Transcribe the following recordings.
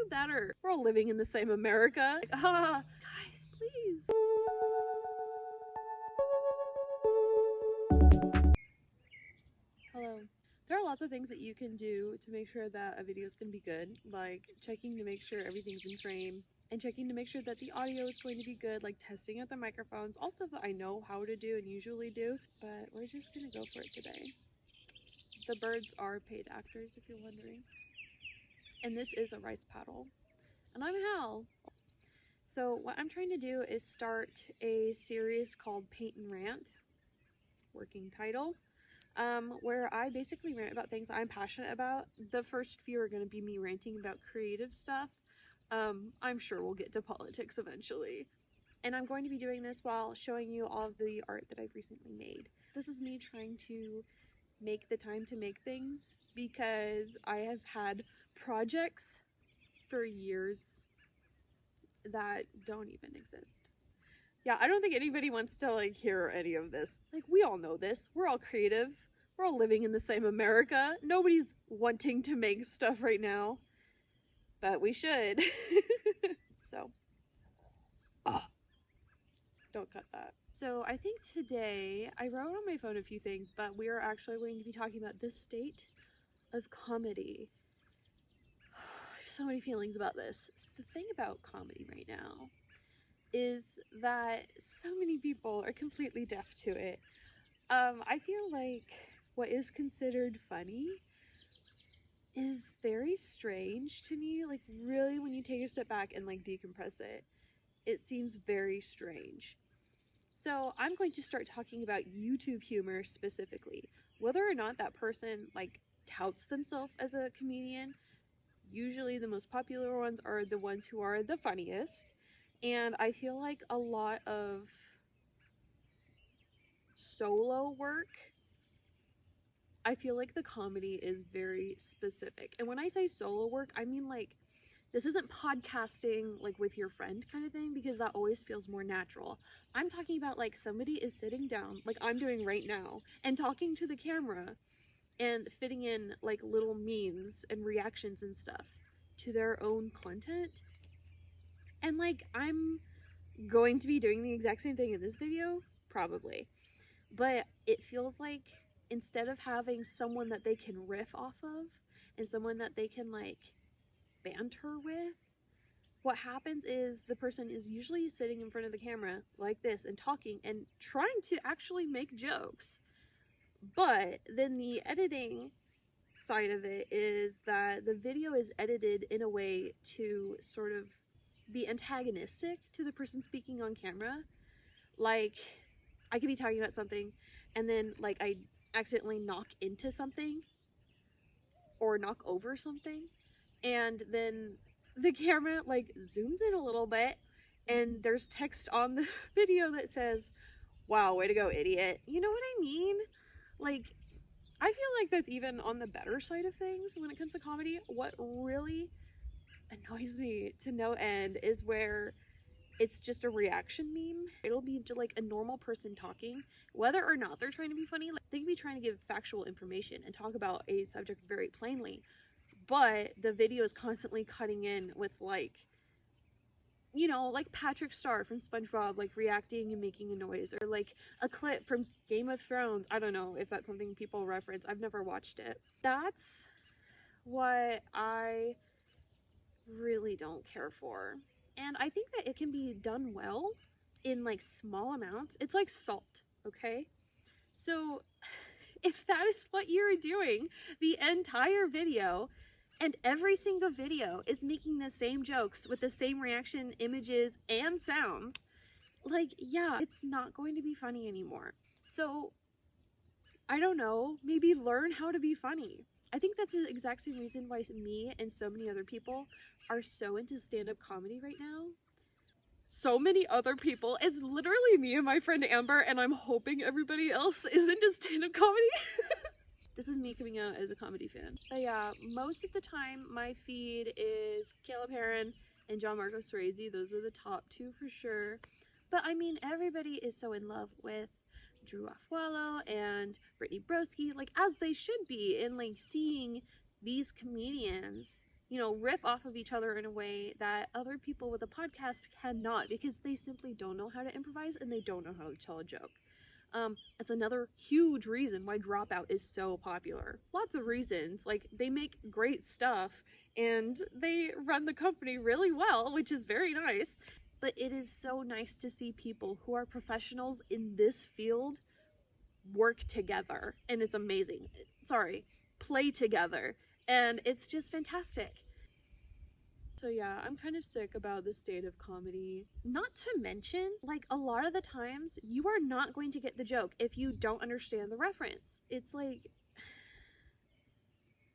better. We're all living in the same America. Like, guys, please. Hello. There are lots of things that you can do to make sure that a video is going to be good, like checking to make sure everything's in frame, and checking to make sure that the audio is going to be good, like testing out the microphones, all stuff that I know how to do and usually do, but we're just going to go for it today. The birds are paid actors, if you're wondering. And this is a rice paddle. And I'm Hal. So what I'm trying to do is start a series called Paint and Rant, working title, where I basically rant about things I'm passionate about. The first few are going to be me ranting about creative stuff. I'm sure we'll get to politics eventually. And I'm going to be doing this while showing you all of the art that I've recently made. This is me trying to make the time to make things because I have had projects for years that don't even exist. Yeah, I don't think anybody wants to like hear any of this. Like, we all know this. We're all creative. We're all living in the same America. Nobody's wanting to make stuff right now, but we should. So, don't cut that. So I think today, I wrote on my phone a few things, but we are actually going to be talking about the state of comedy. I have so many feelings about this. The thing about comedy right now is that so many people are completely deaf to it. I feel like what is considered funny is very strange to me. Like, really, when you take a step back and like decompress it, it seems very strange. So I'm going to start talking about YouTube humor specifically. Whether or not that person like touts themselves as a comedian, usually the most popular ones are the ones who are the funniest. And I feel like a lot of solo work, I feel like the comedy is very specific. And when I say solo work, I mean like, this isn't podcasting like with your friend kind of thing, because that always feels more natural. I'm talking about like somebody is sitting down, like I'm doing right now, and talking to the camera and fitting in like little memes and reactions and stuff to their own content. And like, I'm going to be doing the exact same thing in this video, probably. But it feels like instead of having someone that they can riff off of and someone that they can like banter with, what happens is the person is usually sitting in front of the camera like this and talking and trying to actually make jokes. But then the editing side of it is that the video is edited in a way to sort of be antagonistic to the person speaking on camera. Like, I could be talking about something and then like I accidentally knock into something or knock over something, and then the camera like zooms in a little bit and there's text on the video that says, "Wow, way to go, idiot." You know what I mean? Like, I feel like that's even on the better side of things when it comes to comedy. What really annoys me to no end is where it's just a reaction meme. It'll be like a normal person talking, whether or not they're trying to be funny. Like, they could be trying to give factual information and talk about a subject very plainly, but the video is constantly cutting in with like, you know, like Patrick Star from SpongeBob, like reacting and making a noise, or like a clip from Game of Thrones. I don't know if that's something people reference. I've never watched it. That's what I really don't care for. And I think that it can be done well in like small amounts. It's like salt, okay? So if that is what you're doing the entire video, and every single video is making the same jokes with the same reaction images and sounds, like, yeah, it's not going to be funny anymore. So I don't know, maybe learn how to be funny. I think that's the exact same reason why me and so many other people are so into stand-up comedy right now. So many other people. It's literally me and my friend Amber, and I'm hoping everybody else is into stand-up comedy. This is me coming out as a comedy fan. But yeah, most of the time my feed is Caleb Heron and John Marco Sorese. Those are the top two for sure. But I mean, everybody is so in love with Drew Afualo and Brittany Broski, like, as they should be, and like seeing these comedians riff off of each other in a way that other people with a podcast cannot, because they simply don't know how to improvise and they don't know how to tell a joke. It's another huge reason why Dropout is so popular. Lots of reasons. Like, they make great stuff and they run the company really well, which is very nice. But it is so nice to see people who are professionals in this field work together. And it's amazing. Play together. And it's just fantastic. So yeah, I'm kind of sick about the state of comedy. Not to mention, like, a lot of the times you are not going to get the joke if you don't understand the reference. It's like,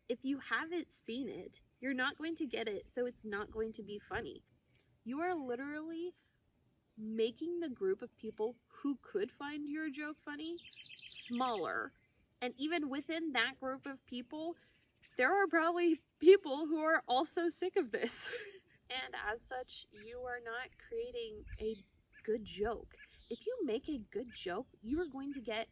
if you haven't seen it, you're not going to get it, so it's not going to be funny. You are literally making the group of people who could find your joke funny smaller. And even within that group of people, there are probably people who are also sick of this. And as such, you are not creating a good joke. If you make a good joke, you are going to get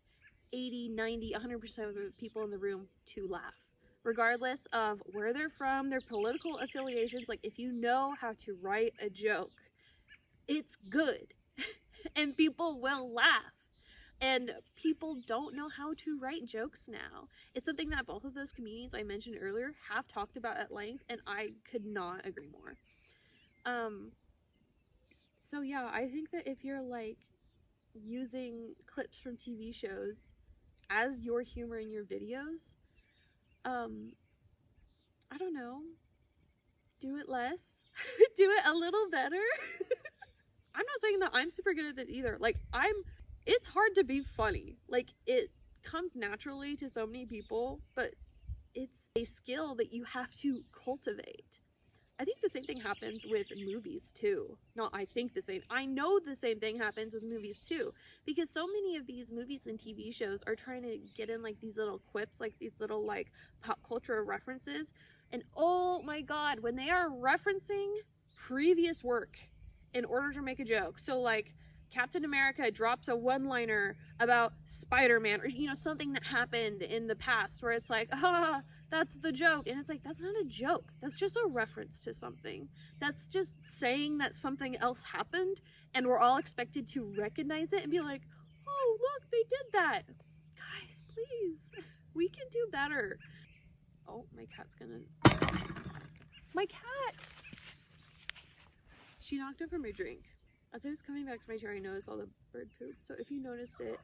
80, 90, 100% of the people in the room to laugh. Regardless of where they're from, their political affiliations. Like, if you know how to write a joke, it's good. And people will laugh. And people don't know how to write jokes now. It's something that both of those comedians I mentioned earlier have talked about at length, and I could not agree more. So yeah, I think that if you're like using clips from TV shows as your humor in your videos, I don't know, do it less, do it a little better. I'm not saying that I'm super good at this either. Like, it's hard to be funny. Like, it comes naturally to so many people, but it's a skill that you have to cultivate. I think the same thing happens with movies too. I know the same thing happens with movies too, because so many of these movies and TV shows are trying to get in like these little quips, like these little like pop culture references. And oh my God, when they are referencing previous work in order to make a joke. So like, Captain America drops a one-liner about Spider-Man, or something that happened in the past where it's like, that's the joke. And it's like, that's not a joke. That's just a reference to something. That's just saying that something else happened, and we're all expected to recognize it and be like, oh, look, they did that. Guys, please, we can do better. Oh, my cat! She knocked over my drink. As I was coming back to my chair, I noticed all the bird poop. So if you noticed it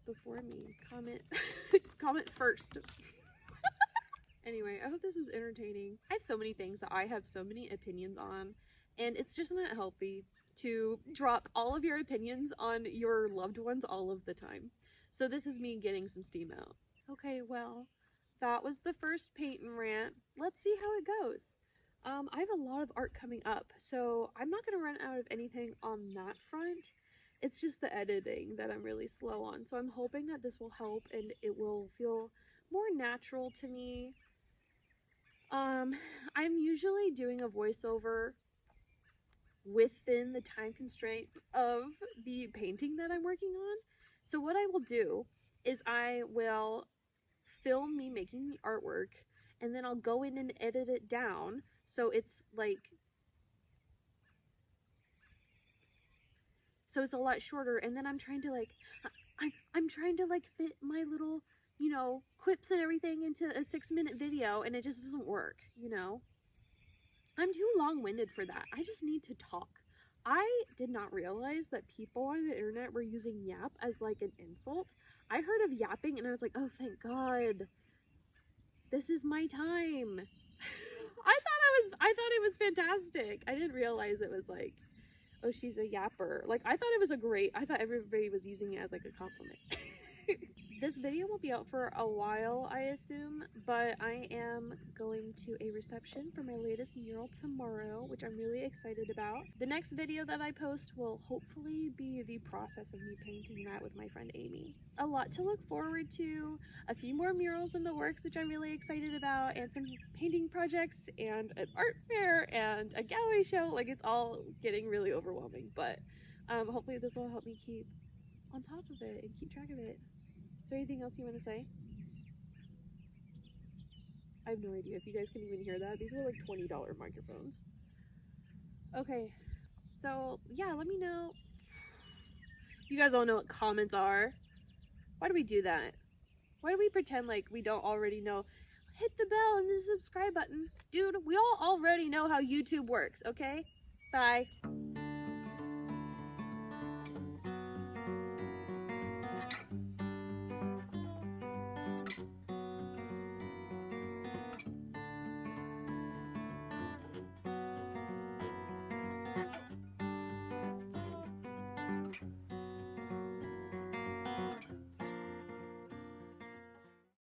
before me, comment comment first. Anyway, I hope this was entertaining. I have so many things that I have so many opinions on, and it's just not healthy to drop all of your opinions on your loved ones all of the time. So this is me getting some steam out. Okay, well, that was the first paint and rant. Let's see how it goes. I have a lot of art coming up, so I'm not going to run out of anything on that front. It's just the editing that I'm really slow on, so I'm hoping that this will help and it will feel more natural to me. I'm usually doing a voiceover within the time constraints of the painting that I'm working on. So what I will do is I will film me making the artwork, and then I'll go in and edit it down so it's like, so it's a lot shorter. And then I'm trying to like, I'm trying to like fit my little, quips and everything into a 6-minute video, and it just doesn't work, I'm too long-winded for that. I just need to talk. I did not realize that people on the internet were using yap as like an insult. I heard of yapping and I was like, oh, thank God. This is my time. I thought it was fantastic. I didn't realize it was like, oh, she's a yapper. Like, I thought everybody was using it as like a compliment. This video will be out for a while, I assume, but I am going to a reception for my latest mural tomorrow, which I'm really excited about. The next video that I post will hopefully be the process of me painting that with my friend Amy. A lot to look forward to, a few more murals in the works, which I'm really excited about, and some painting projects, and an art fair, and a gallery show. Like, it's all getting really overwhelming, but hopefully this will help me keep on top of it and keep track of it. Is there anything else you want to say? I have no idea if you guys can even hear that. These were like $20 microphones. Okay, so yeah, let me know. You guys all know what comments are. Why do we do that? Why do we pretend like we don't already know? Hit the bell and the subscribe button. Dude, we all already know how YouTube works, okay? Bye.